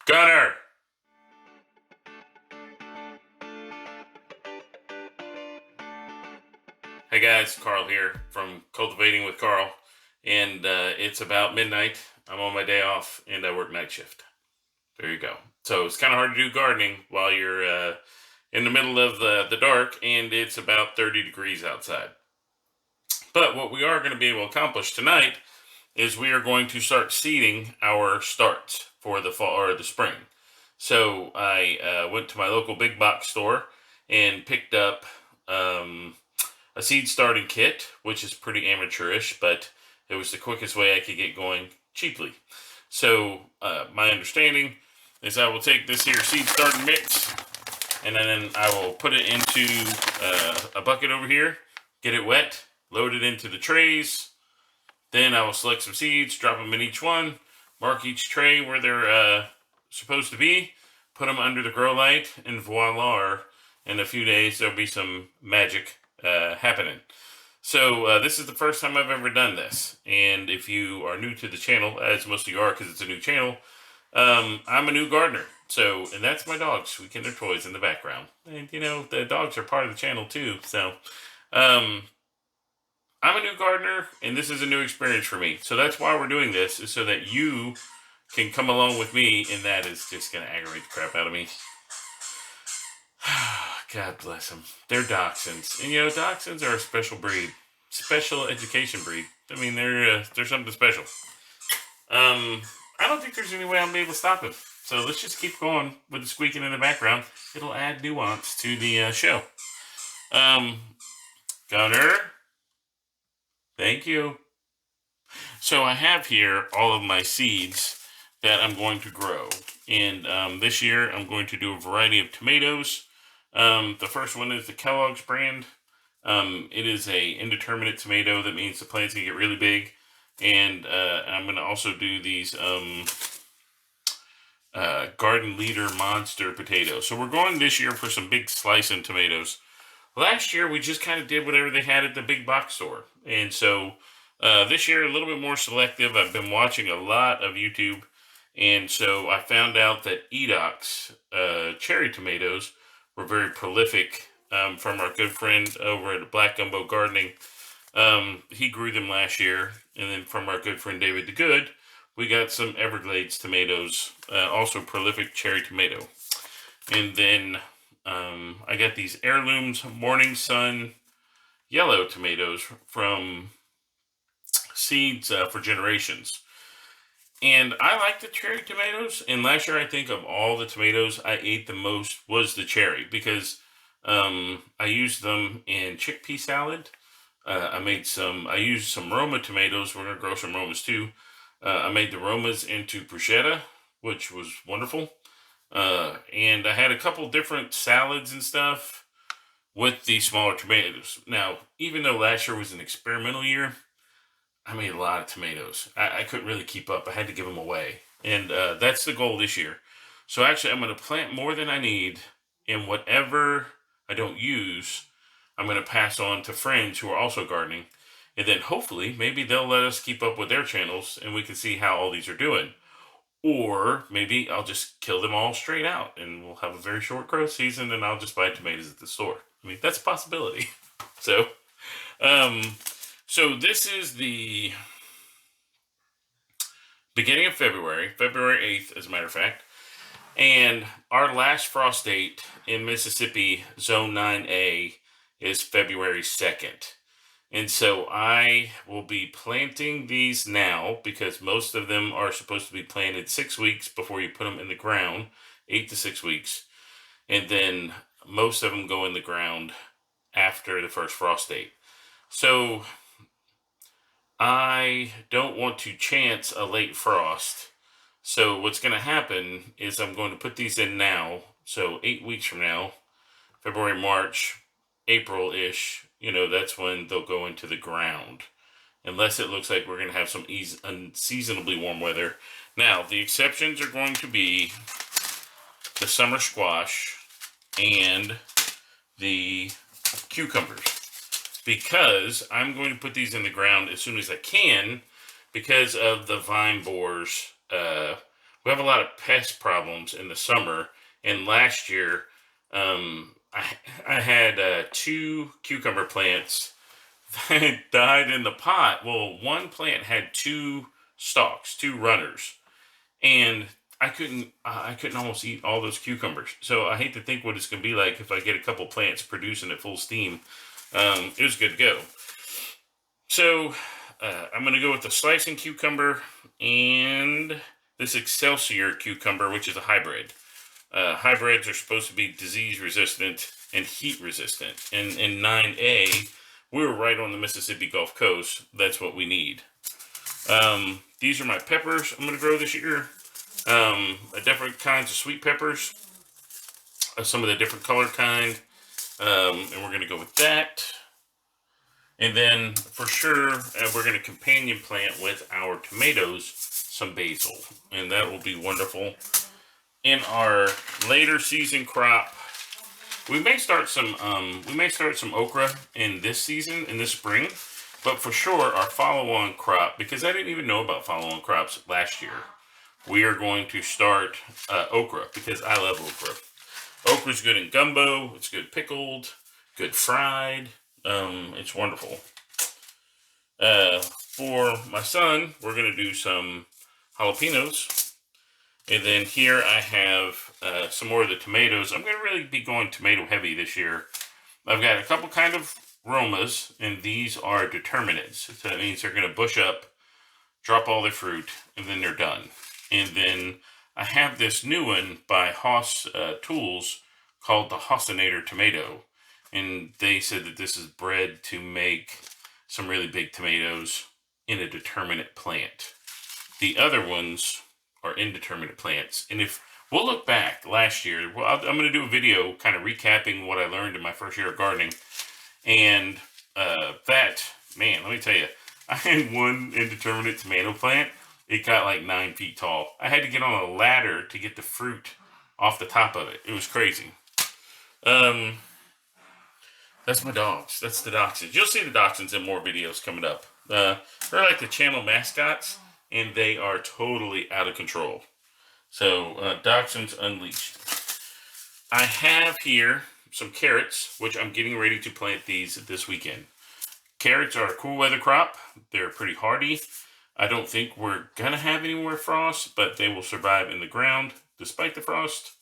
Gunner! Hey guys, Carl here from Cultivating with Carl, and it's about midnight. I'm on my day off, and I work night shift. There you go. So it's kind of hard to do gardening while you're in the middle of the dark, and it's about 30 degrees outside. But what we are going to be able to accomplish tonight is we are going to start seeding our starts for the fall or the spring. So I went to my local big box store and picked up a seed starting kit, which is pretty amateurish, but it was the quickest way I could get going cheaply. So my understanding is I will take this here seed starting mix, and then I will put it into a bucket over here, get it wet, load it into the trays. Then I will select some seeds, drop them in each one, mark each tray where they're supposed to be, put them under the grow light, and voila, in a few days there'll be some magic happening. So this is the first time I've ever done this, and if you are new to the channel, as most of you are because it's a new channel, I'm a new gardener. So, and that's my dogs squeaking their toys in the background, and you know the dogs are part of the channel too. So I'm a new gardener, and this is a new experience for me. So that's why we're doing this, is so that you can come along with me, and that is just going to aggravate the crap out of me. God bless them. They're Dachshunds. And you know, Dachshunds are a special breed. Special education breed. I mean, they're something special. I don't think there's any way I'm able to stop them. So let's just keep going with the squeaking in the background. It'll add nuance to the show. Gunner. Thank you. So I have here all of my seeds that I'm going to grow. And this year I'm going to do a variety of tomatoes. The first one is the Kellogg's brand. It is a indeterminate tomato. That means the plants can get really big. And I'm going to also do these Garden Leader Monster potatoes. So we're going this year for some big slicing tomatoes. Last year we just kind of did whatever they had at the big box store. And so this year a little bit more selective. I've been watching a lot of YouTube. And so I found out that Edox cherry tomatoes were very prolific from our good friend over at Black Gumbo Gardening. He grew them last year. And then from our good friend David the Good, we got some Everglades tomatoes, also prolific cherry tomato. And then I got these Heirlooms Morning Sun yellow tomatoes from Seeds for Generations. And I like the cherry tomatoes. And last year, I think of all the tomatoes I ate the most was the cherry, because I used them in chickpea salad. I used some Roma tomatoes. We're going to grow some Romas too. I made the Romas into bruschetta, which was wonderful. And I had a couple different salads and stuff with the smaller tomatoes. Now, even though last year was an experimental year, I made a lot of tomatoes. I couldn't really keep up. I had to give them away. And that's the goal this year. So actually, I'm going to plant more than I need, and whatever I don't use, I'm going to pass on to friends who are also gardening. And then hopefully, maybe they'll let us keep up with their channels, and we can see how all these are doing. Or maybe I'll just kill them all straight out, and we'll have a very short growth season, and I'll just buy tomatoes at the store. I mean, that's a possibility. So this is the beginning of February 8th, as a matter of fact. And our last frost date in Mississippi, Zone 9A, is February 2nd. And so I will be planting these now, because most of them are supposed to be planted 6 weeks before you put them in the ground, 8 to 6 weeks. And then most of them go in the ground after the first frost date. So I don't want to chance a late frost. So what's going to happen is I'm going to put these in now. So 8 weeks from now, February, March, April-ish, that's when they'll go into the ground. Unless it looks like we're going to have some unseasonably warm weather. Now, the exceptions are going to be the summer squash and the cucumbers, because I'm going to put these in the ground as soon as I can, because of the vine borers we have a lot of pest problems in the summer. And last year, I had 2 cucumber plants that died in the pot. Well, one plant had 2 stalks, 2 runners, and I couldn't almost eat all those cucumbers. So I hate to think what it's going to be like if I get a couple plants producing at full steam. It was good to go. So I'm going to go with the slicing cucumber and this Excelsior cucumber, which is a hybrid. Hybrids are supposed to be disease resistant and heat resistant. And in 9A, we were right on the Mississippi Gulf Coast. That's what we need. These are my peppers I'm going to grow this year. Different kinds of sweet peppers. Some of the different color kind. And we're going to go with that. And then for sure, we're going to companion plant with our tomatoes some basil. And that will be wonderful. In our later season crop, we may start some okra in this season, in this spring. But for sure, our follow-on crop, because I didn't even know about follow-on crops last year, we are going to start okra, because I love okra. Okra's good in gumbo, it's good pickled, good fried, it's wonderful. For my son, we're going to do some jalapenos. And then here I have some more of the tomatoes. I'm going to really be going tomato heavy this year. I've got a couple kind of Romas, and these are determinants. So that means they're going to bush up, drop all their fruit, and then they're done. And then I have this new one by Haas Tools called the Hausinator tomato. And they said that this is bred to make some really big tomatoes in a determinate plant. The other ones are indeterminate plants. And if we'll look back last year, well, I'm going to do a video kind of recapping what I learned in my first year of gardening. And man, let me tell you, I had one indeterminate tomato plant. It got like 9 feet tall. I had to get on a ladder to get the fruit off the top of it. It was crazy. That's my dogs. That's the Dachshunds. You'll see the Dachshunds in more videos coming up. They're like the channel mascots, and they are totally out of control. So, Dachshunds Unleashed. I have here some carrots, which I'm getting ready to plant these this weekend. Carrots are a cool weather crop. They're pretty hardy. I don't think we're going to have any more frost, but they will survive in the ground despite the frost,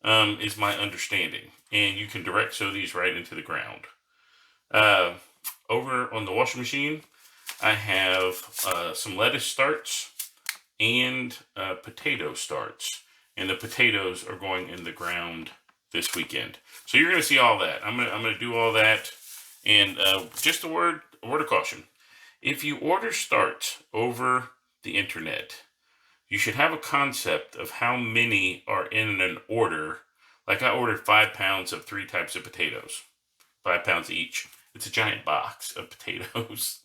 is my understanding. And you can direct sow these right into the ground. Over on the washing machine, I have some lettuce starts and potato starts. And the potatoes are going in the ground this weekend. So you're going to see all that. I'm going to do all that. And just a word of caution. If you order starts over the internet, you should have a concept of how many are in an order. Like I ordered 5 pounds of 3 types of potatoes, 5 pounds each. It's a giant box of potatoes.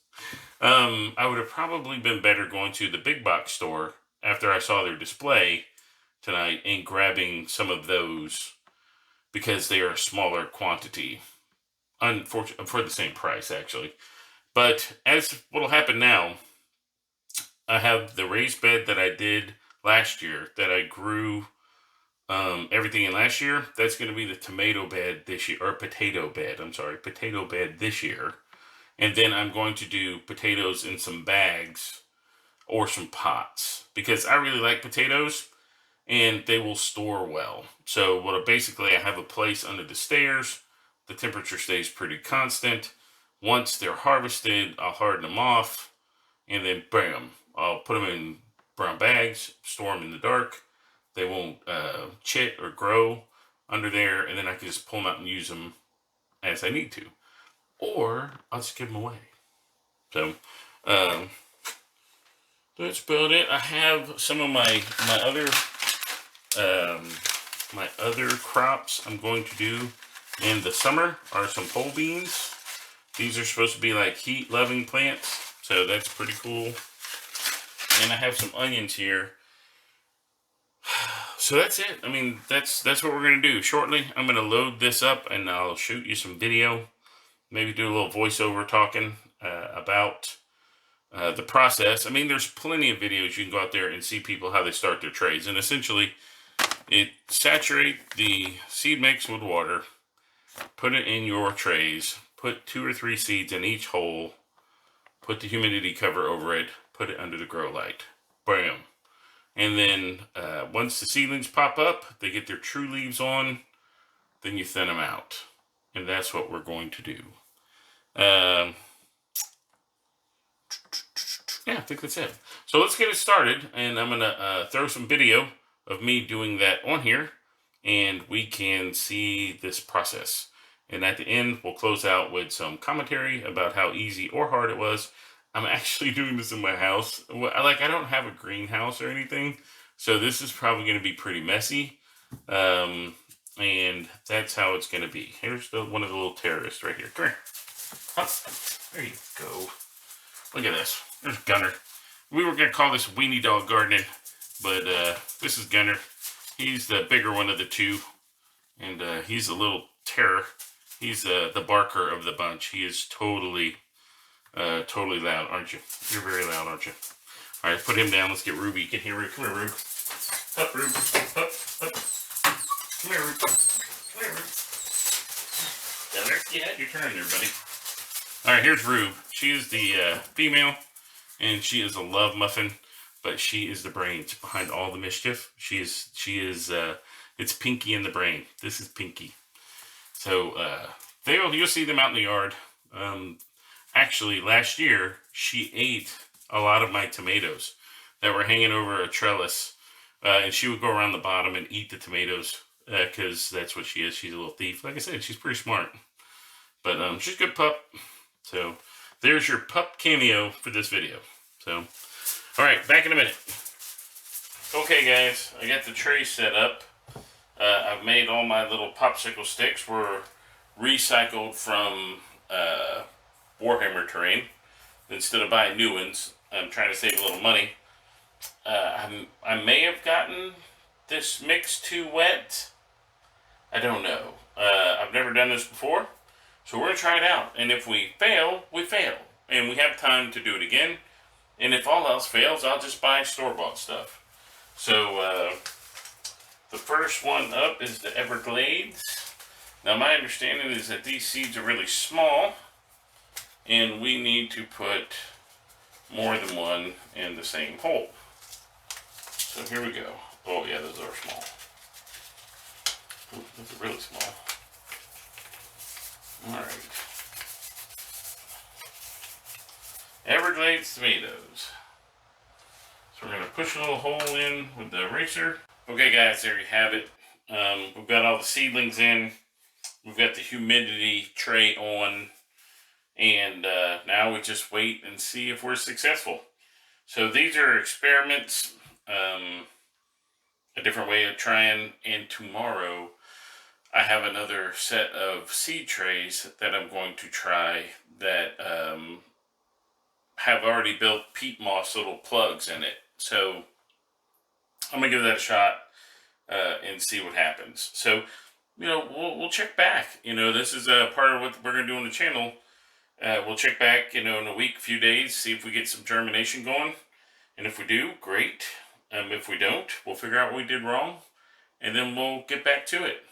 I would have probably been better going to the big box store after I saw their display tonight and grabbing some of those because they are a smaller quantity. Unfortunately, for the same price, actually. But as what will happen now, I have the raised bed that I did last year that I grew everything in last year. That's going to be the tomato bed this year, or potato bed. I'm sorry, potato bed this year. And then I'm going to do potatoes in some bags or some pots because I really like potatoes and they will store well. So basically I have a place under the stairs. The temperature stays pretty constant. Once they're harvested, I'll harden them off and then bam, I'll put them in brown bags, store them in the dark. They won't chit or grow under there, and then I can just pull them out and use them as I need to. Or I'll just give them away. So that's about it. I have some of my other crops I'm going to do in the summer are some pole beans. These are supposed to be like heat-loving plants, so that's pretty cool. And I have some onions here. So that's it. I mean, that's what we're going to do. Shortly, I'm going to load this up and I'll shoot you some video. Maybe do a little voiceover talking about the process. I mean, there's plenty of videos you can go out there and see people how they start their trays. And essentially, saturate the seed mix with water, put it in your trays, put 2 or 3 seeds in each hole, put the humidity cover over it, put it under the grow light. Bam. And then once the seedlings pop up, they get their true leaves on, then you thin them out. And that's what we're going to do. Yeah, I think that's it. So let's get it started, and I'm going to throw some video of me doing that on here, and we can see this process. And at the end, we'll close out with some commentary about how easy or hard it was. I'm actually doing this in my house. Like, I don't have a greenhouse or anything, so this is probably going to be pretty messy. And that's how it's going to be. Here's one of the little terrorists right here. Come here. Up. There you go. Look at this. There's Gunner. We were going to call this Weenie Dog Gardening, but this is Gunner. He's the bigger one of the two, and he's a little terror. He's the barker of the bunch. He is totally loud, aren't you? You're very loud, aren't you? All right, put him down. Let's get Ruby. Get here, Ruby. Come here, Ruby. Up, Ruby. Up, up. Come here, Ruby. Come here, Ruby. Down there. Yeah, your turn there, buddy. All right, here's Rube. She is the female, and she is a love muffin, but she is the brains behind all the mischief. She is. It's Pinky in the brain. This is Pinky. So you'll see them out in the yard. Actually, last year she ate a lot of my tomatoes that were hanging over a trellis, and she would go around the bottom and eat the tomatoes because that's what she is. She's a little thief. Like I said, she's pretty smart, but she's a good pup. So there's your pup cameo for this video. So, all right, back in a minute. Okay, guys, I got the tray set up. I've made all my little popsicle sticks. Were recycled from Warhammer terrain. Instead of buying new ones, I'm trying to save a little money. I may have gotten this mix too wet. I don't know. I've never done this before. So we're going to try it out. And if we fail, we fail. And we have time to do it again. And if all else fails, I'll just buy store-bought stuff. So the first one up is the Everglades. Now my understanding is that these seeds are really small, and we need to put more than one in the same hole. So here we go. Oh yeah, those are small. Ooh, those are really small. Alright. Everglades tomatoes. So we're going to push a little hole in with the eraser. Okay guys, there you have it. We've got all the seedlings in. We've got the humidity tray on. And now we just wait and see if we're successful. So these are experiments. A different way of trying. And tomorrow I have another set of seed trays that I'm going to try that have already built peat moss little plugs in it. So I'm gonna give that a shot and see what happens. So, we'll check back. This is a part of what we're gonna do on the channel. We'll check back, in a week, few days, see if we get some germination going. And if we do, great. If we don't, we'll figure out what we did wrong, and then we'll get back to it.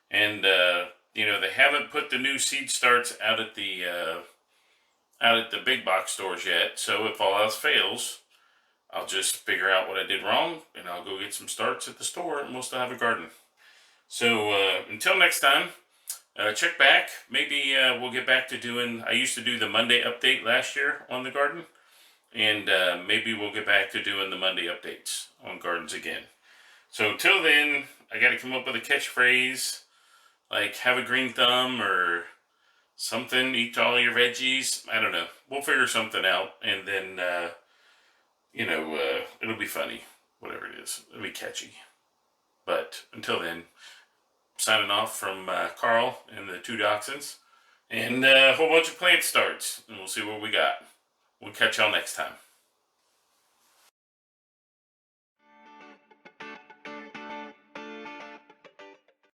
And they haven't put the new seed starts out at the big box stores yet. So if all else fails, I'll just figure out what I did wrong, and I'll go get some starts at the store, and we'll still have a garden. So until next time, check back. Maybe we'll get back to doing. I used to do the Monday update last year on the garden, and maybe we'll get back to doing the Monday updates on gardens again. So until then, I got to come up with a catchphrase. Like, have a green thumb or something, eat all your veggies. I don't know. We'll figure something out, and then, it'll be funny. Whatever it is. It'll be catchy. But until then, signing off from Carl and the 2 Dachshunds, and a whole bunch of plant starts, and we'll see what we got. We'll catch y'all next time.